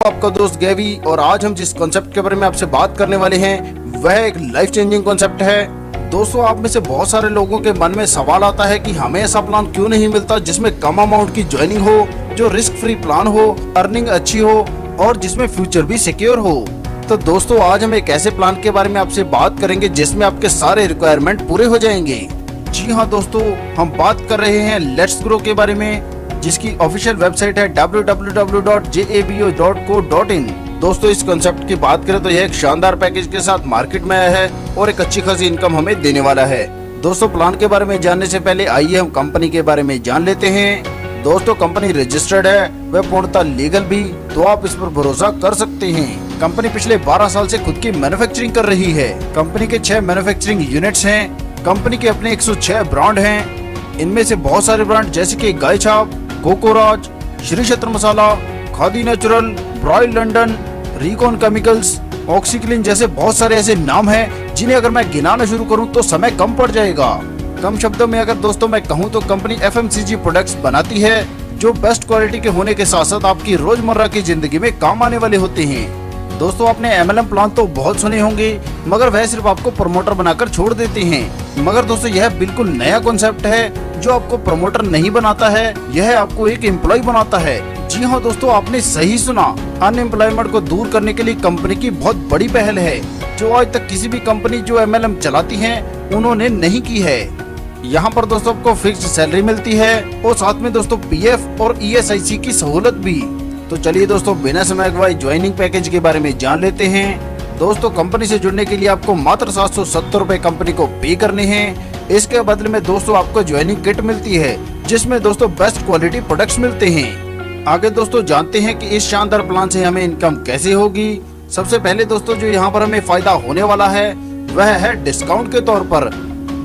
आपका दोस्त गैवी और आज हम जिस कॉन्सेप्ट के बारे में आपसे बात करने वाले हैं वह एक लाइफ चेंजिंग कॉन्सेप्ट है। दोस्तों, आप में से बहुत सारे लोगों के मन में सवाल आता है कि हमें ऐसा प्लान क्यों नहीं मिलता जिसमें कम अमाउंट की ज्वाइनिंग हो, जो रिस्क फ्री प्लान हो, अर्निंग अच्छी हो और जिसमें फ्यूचर भी सिक्योर हो। तो दोस्तों, आज हम एक ऐसे प्लान के बारे में आपसे बात करेंगे जिसमें आपके सारे रिक्वायरमेंट पूरे हो जाएंगे। जी हाँ दोस्तों, हम बात कर रहे हैं लेट्स ग्रो के बारे में, जिसकी ऑफिशियल वेबसाइट है www.jabo.co.in। दोस्तों, इस कॉन्सेप्ट की बात करें तो यह एक शानदार पैकेज के साथ मार्केट में आया है और एक अच्छी खासी इनकम हमें देने वाला है। दोस्तों, प्लान के बारे में जानने से पहले आइए हम कंपनी के बारे में जान लेते हैं। दोस्तों, कंपनी रजिस्टर्ड है, वह पूर्णतः लीगल भी, तो आप इस पर भरोसा कर सकते हैं। कंपनी पिछले 12 साल से खुद की मैन्युफैक्चरिंग कर रही है। कंपनी के 6 मैन्युफैक्चरिंग यूनिट्स हैं। कंपनी के अपने 106 ब्रांड हैं। इनमें से बहुत सारे ब्रांड जैसे कि गाय छाप, कोकोराज, श्री क्षेत्र मसाला, खादी नेचुरल, ब्रॉयल लंडन, रिकॉन केमिकल्स, ऑक्सीक्लीन जैसे बहुत सारे ऐसे नाम हैं जिन्हें अगर मैं गिनाना शुरू करूं तो समय कम पड़ जाएगा। कम शब्दों में अगर दोस्तों मैं कहूं तो कंपनी FMCG प्रोडक्ट्स बनाती है जो बेस्ट क्वालिटी के होने के साथ साथ आपकी रोजमर्रा की जिंदगी में काम आने वाले होते हैं। दोस्तों, आपने MLM प्लान तो बहुत सुने होंगे, मगर वह सिर्फ आपको प्रमोटर बनाकर छोड़ देते हैं। मगर दोस्तों, यह बिल्कुल नया कॉन्सेप्ट है जो आपको प्रमोटर नहीं बनाता है, यह आपको एक एम्प्लॉय बनाता है। जी हाँ दोस्तों, आपने सही सुना। अनएम्प्लॉयमेंट को दूर करने के लिए कंपनी की बहुत बड़ी पहल है जो आज तक किसी भी कंपनी जो MLM चलाती है उन्होंने नहीं की है। यहाँ पर दोस्तों आपको फिक्स्ड सैलरी मिलती है और साथ में दोस्तों PF और ESIC की सहूलत भी। तो चलिए दोस्तों, बिना समय गवाए ज्वाइनिंग पैकेज के बारे में जान लेते हैं। दोस्तों, कंपनी से जुड़ने के लिए आपको मात्र 770 रुपए कंपनी को पे करने हैं। इसके बदले में दोस्तों आपको ज्वाइनिंग किट मिलती है जिसमें दोस्तों बेस्ट क्वालिटी प्रोडक्ट्स मिलते हैं। आगे दोस्तों जानते हैं कि इस शानदार प्लान से हमें इनकम कैसे होगी। सबसे पहले दोस्तों जो यहाँ पर हमें फायदा होने वाला है वह है डिस्काउंट के तौर पर।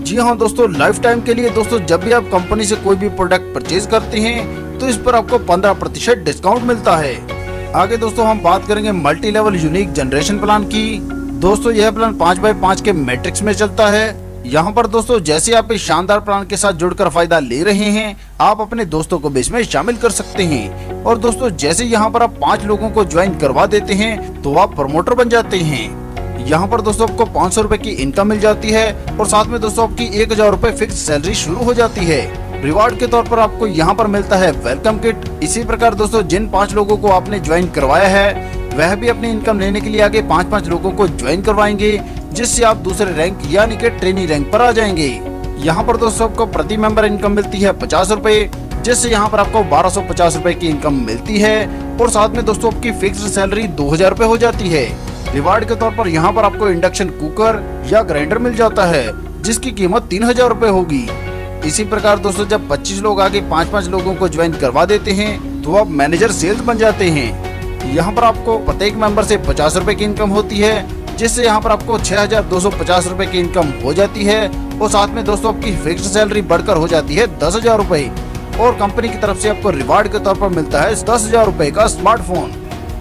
जी हाँ दोस्तों, लाइफ टाइम के लिए दोस्तों जब भी आप कंपनी से कोई भी प्रोडक्ट परचेज करते हैं तो इस पर आपको 15% डिस्काउंट मिलता है। आगे दोस्तों हम बात करेंगे multi level unique generation plan की। दोस्तों, यह प्लान 5x5 के मैट्रिक्स में चलता है। यहाँ पर दोस्तों जैसे आप इस शानदार प्लान के साथ जुड़कर फायदा ले रहे हैं, आप अपने दोस्तों को भी इसमें शामिल कर सकते हैं। और दोस्तों जैसे यहाँ पर आप 5 लोगों को ज्वाइन करवा देते हैं तो आप प्रमोटर बन जाते हैं। यहाँ पर दोस्तों आपको 500 रुपए की इनकम मिल जाती है और साथ में दोस्तों आपकी 1000 रुपए फिक्स सैलरी शुरू हो जाती है। रिवार्ड के तौर पर आपको यहाँ पर मिलता है वेलकम किट। इसी प्रकार दोस्तों जिन 5 लोगों को आपने ज्वाइन करवाया है वह भी अपनी इनकम लेने के लिए आगे 5-5 लोगों को ज्वाइन करवाएंगे, जिससे आप दूसरे रैंक यानी कि ट्रेनी रैंक पर आ जाएंगे। यहाँ पर दोस्तों आपको प्रति मेंबर इनकम मिलती है 50 रुपए, जिससे यहाँ पर आपको 1250 रुपए की इनकम मिलती है और साथ में दोस्तों आपकी फिक्स्ड सैलरी 2000 रुपए हो जाती है। रिवार्ड के तौर पर यहाँ पर आपको इंडक्शन कुकर या ग्राइंडर मिल जाता है जिसकी कीमत 3000 रुपए होगी। इसी प्रकार दोस्तों जब 25 लोग आगे 5-5 लोगों को ज्वाइन करवा देते हैं तो आप मैनेजर सेल्स बन जाते हैं। यहाँ पर आपको प्रत्येक मेंबर से 50 रुपए की इनकम होती है, जिससे यहाँ पर आपको 6250 रुपए की इनकम हो जाती है और साथ में दोस्तों आपकी फिक्स्ड सैलरी बढ़कर हो जाती है 10,000 रुपए और कंपनी की तरफ से आपको रिवार्ड के तौर पर मिलता है 10,000 रुपए का स्मार्टफोन।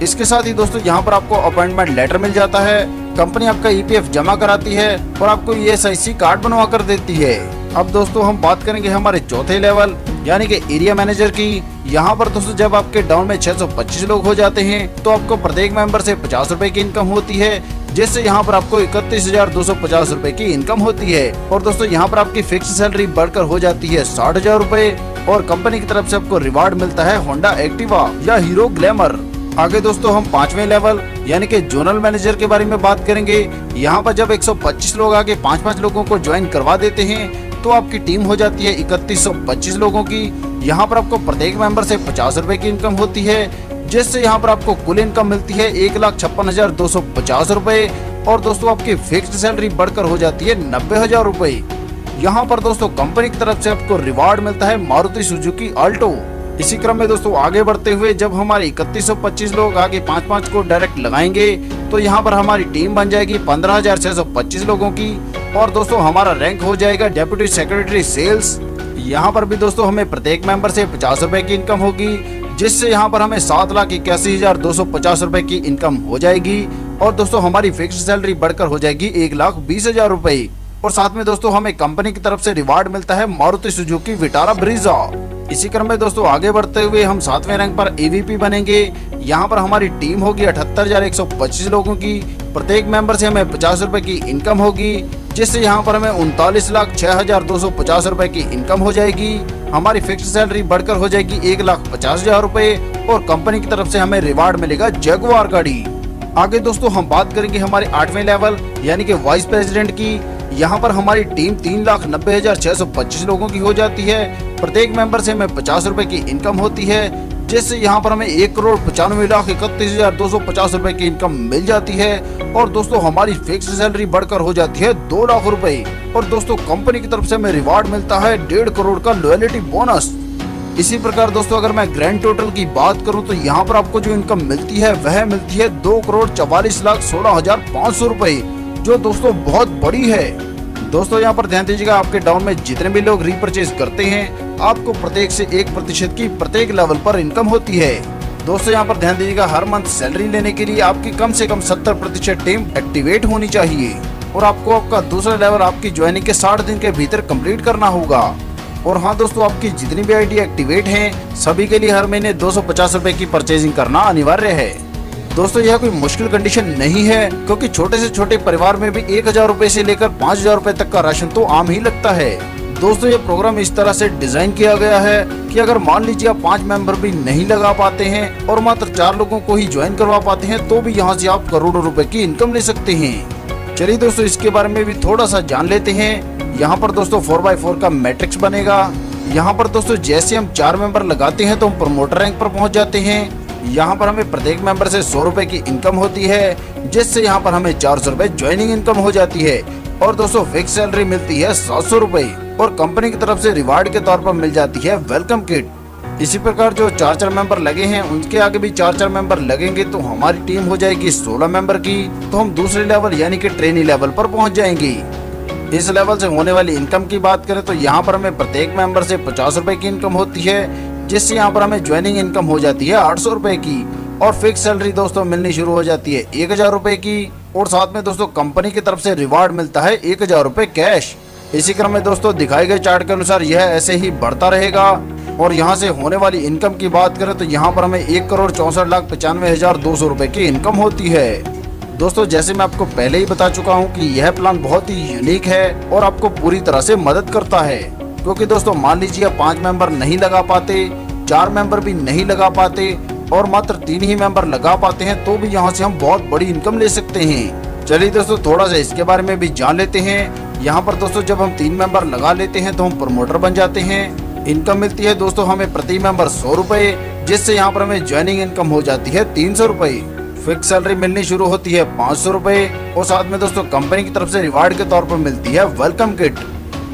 इसके साथ ही दोस्तों यहाँ पर आपको अपॉइंटमेंट लेटर मिल जाता है, कंपनी आपका EPF जमा कराती है और आपको ESIC कार्ड बनवा कर देती है। अब दोस्तों हम बात करेंगे हमारे चौथे लेवल यानी कि एरिया मैनेजर की। यहाँ पर दोस्तों जब आपके डाउन में 625 लोग हो जाते हैं तो आपको प्रत्येक मेंबर से 50 रुपए की इनकम होती है, जिससे यहाँ पर आपको 31,250 रुपए की इनकम होती है और दोस्तों यहाँ पर आपकी फिक्स सैलरी बढ़कर हो जाती है 60,000 रुपए और कंपनी की तरफ से आपको रिवार्ड मिलता है होंडा एक्टिवा या हीरो ग्लैमर। आगे दोस्तों हम 5वें लेवल यानी कि जोनल मैनेजर के बारे में बात करेंगे। यहाँ पर जब 125 लोग आगे 5-5 लोगों को ज्वाइन करवा देते हैं तो आपकी टीम हो जाती है 3125 लोगों की। यहाँ पर आपको प्रत्येक मेंबर से 50 रुपए की इनकम होती है, जिससे यहाँ पर आपको कुल इनकम मिलती है 1,56,250 रुपए और दोस्तों आपकी फिक्स्ड सैलरी बढ़कर हो जाती है 90,000 रुपए। यहाँ पर दोस्तों कंपनी की तरफ से आपको रिवार्ड मिलता है मारुति सुजुकी अल्टो। इसी क्रम में दोस्तों आगे बढ़ते हुए जब हमारे 3125 लोग आगे 5-5 को डायरेक्ट लगाएंगे तो यहाँ पर हमारी टीम बन जाएगी 15,625 लोगों की और दोस्तों हमारा रैंक हो जाएगा डेप्यूटी सेक्रेटरी सेल्स। यहाँ पर भी दोस्तों हमें प्रत्येक मेंबर से 50 रुपए की इनकम होगी, जिससे यहाँ पर हमें 7,81,250 रुपए की इनकम हो जाएगी और दोस्तों हमारी फिक्स्ड सैलरी बढ़कर हो जाएगी 1,20,000 रुपए और साथ में दोस्तों हमें कंपनी की तरफ से रिवार्ड मिलता है मारुति सुजुकी विटारा ब्रीजा। इसी क्रम में दोस्तों आगे बढ़ते हुए हम 7वें रैंक पर एवीपी बनेंगे। यहाँ पर हमारी टीम होगी 78,125 लोगों की। प्रत्येक मेंबर से हमें 50 रुपए की इनकम होगी, जिससे यहाँ पर हमें 39,06,250 रुपए की इनकम हो जाएगी। हमारी फिक्स सैलरी बढ़कर हो जाएगी 1,50,000 रुपए और कंपनी की तरफ से हमें रिवार्ड मिलेगा जगुआर गाड़ी। आगे दोस्तों हम बात करेंगे हमारे 8वें लेवल यानी कि वाइस प्रेसिडेंट की। यहाँ पर हमारी टीम 3,90,625 लोगों की हो जाती है। प्रत्येक मेंबर से हमें 50 रुपए की इनकम होती है, जिससे यहाँ पर हमें 1,95,31,250 रुपए की इनकम मिल जाती है। और दोस्तों हमारी फिक्स सैलरी बढ़कर हो जाती है 2 लाख रुपए। और दोस्तों कंपनी की तरफ से हमें रिवार्ड मिलता है 1.5 करोड़ का लॉयल्टी बोनस। इसी प्रकार दोस्तों अगर मैं ग्रैंड टोटल की बात करूं तो यहाँ पर आपको जो इनकम मिलती है वह मिलती है 2,44,16,500 रुपए, जो दोस्तों बहुत बड़ी है। दोस्तों यहाँ पर ध्यान दीजिएगा, आपके डाउन में जितने भी लोग रीपरचेज करते हैं आपको प्रत्येक से 1% की प्रत्येक लेवल पर इनकम होती है। दोस्तों यहाँ पर ध्यान दीजिएगा, हर मंथ सैलरी लेने के लिए आपकी कम से कम 70% टीम एक्टिवेट होनी चाहिए और आपको आपका दूसरा लेवल आपकी ज्वाइनिंग के 60 दिन के भीतर कंप्लीट करना होगा। और हाँ दोस्तों, आपकी जितनी भी आईडी एक्टिवेट हैं सभी के लिए हर महीने 250 रुपए की परचेजिंग करना अनिवार्य है। दोस्तों यह कोई मुश्किल कंडीशन नहीं है, क्योंकि छोटे से छोटे परिवार में भी 1,000 रुपए से लेकर 5,000 रुपए तक का राशन तो आम ही लगता है। दोस्तों ये प्रोग्राम इस तरह से डिजाइन किया गया है कि अगर मान लीजिए आप 5 मेंबर भी नहीं लगा पाते हैं और मात्र 4 लोगों को ही ज्वाइन करवा पाते हैं तो भी यहाँ से आप करोड़ों रुपए की इनकम ले सकते हैं। चलिए दोस्तों इसके बारे में भी थोड़ा सा जान लेते हैं। यहाँ पर दोस्तों 4x4 का मैट्रिक्स बनेगा। यहाँ पर दोस्तों जैसे हम 4 मेंबर लगाते हैं तो हम प्रमोटर रैंक पर पहुँच जाते हैं। यहाँ पर हमें प्रत्येक मेंबर से 100 रुपए की इनकम होती है, जिससे यहाँ पर हमें 400 रुपए ज्वाइनिंग इनकम हो जाती है। और दोस्तों फिक्स सैलरी मिलती है 700 रुपए और कंपनी की तरफ से रिवार्ड के तौर पर मिल जाती है वेलकम किट। इसी प्रकार जो 4 मेंबर लगे हैं उनके आगे भी 4 मेंबर लगेंगे तो हमारी टीम हो जाएगी 16 मेंबर की। तो हम दूसरे लेवल यानी कि ट्रेनी लेवल पर पहुँच जाएंगे। इस लेवल से होने वाली इनकम की बात करें तो यहाँ पर हमें प्रत्येक मेंबर से 50 रुपए की इनकम होती है, जिससे यहाँ पर हमें ज्वाइनिंग इनकम हो जाती है 800 रुपए की। और फिक्स सैलरी दोस्तों मिलनी शुरू हो जाती है 1,000 रुपए की। और साथ में दोस्तों कंपनी की तरफ से रिवार्ड मिलता है 1,000 रुपए कैश। इसी क्रम में दोस्तों दिखाए गए चार्ट के अनुसार यह ऐसे ही बढ़ता रहेगा। और यहाँ से होने वाली इनकम की बात करें तो यहाँ पर हमें 1,64,95,200 रुपए की इनकम होती है। दोस्तों जैसे मैं आपको पहले ही बता चुका हूँ कि यह प्लान बहुत ही यूनिक है और आपको पूरी तरह से मदद करता है, क्योंकि दोस्तों मान लीजिए आप 5 मेंबर नहीं लगा पाते, 4 मेंबर भी नहीं लगा पाते और मात्र 3 ही मेंबर लगा पाते हैं तो भी यहाँ से हम बहुत बड़ी इनकम ले सकते हैं। चलिए दोस्तों थोड़ा सा इसके बारे में भी जान लेते हैं। यहाँ पर दोस्तों जब हम 3 मेंबर लगा लेते हैं तो हम प्रमोटर बन जाते हैं। इनकम मिलती है दोस्तों हमें प्रति मेंबर 100 रुपए, जिससे यहाँ पर हमें ज्वाइनिंग इनकम हो जाती है 300 रुपए। फिक्स सैलरी मिलनी शुरू होती है 500 रुपए और साथ में दोस्तों कंपनी की तरफ से रिवार्ड के तौर पर मिलती है वेलकम किट।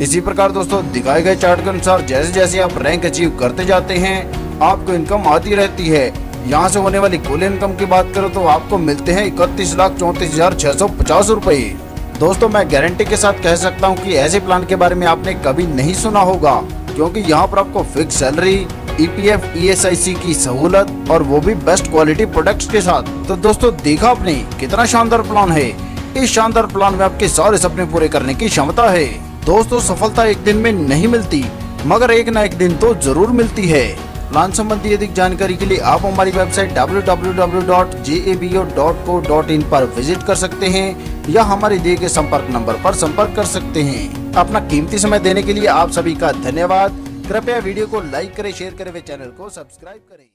इसी प्रकार दोस्तों दिखाए गए चार्ट के अनुसार जैसे जैसे आप रैंक अचीव करते जाते हैं आपको इनकम आती रहती है। यहाँ से होने वाली कुल इनकम की बात करो तो आपको मिलते हैं 31,34,650 रुपए। दोस्तों मैं गारंटी के साथ कह सकता हूँ कि ऐसे प्लान के बारे में आपने कभी नहीं सुना होगा, क्योंकि यहाँ पर आपको फिक्स सैलरी, EPF, ESIC की सहूलत और वो भी बेस्ट क्वालिटी प्रोडक्ट्स के साथ। तो दोस्तों देखा आपने कितना शानदार प्लान है। इस शानदार प्लान में आपके सारे सपने पूरे करने की क्षमता है। दोस्तों सफलता एक दिन में नहीं मिलती, मगर एक न एक दिन तो जरूर मिलती है। प्लान संबंधी अधिक जानकारी के लिए आप हमारी वेबसाइट www.jabo.co.in पर विजिट कर सकते हैं या हमारे दिए गए संपर्क नंबर पर संपर्क कर सकते हैं। अपना कीमती समय देने के लिए आप सभी का धन्यवाद। कृपया वीडियो को लाइक करें, शेयर करें व चैनल को सब्सक्राइब करें।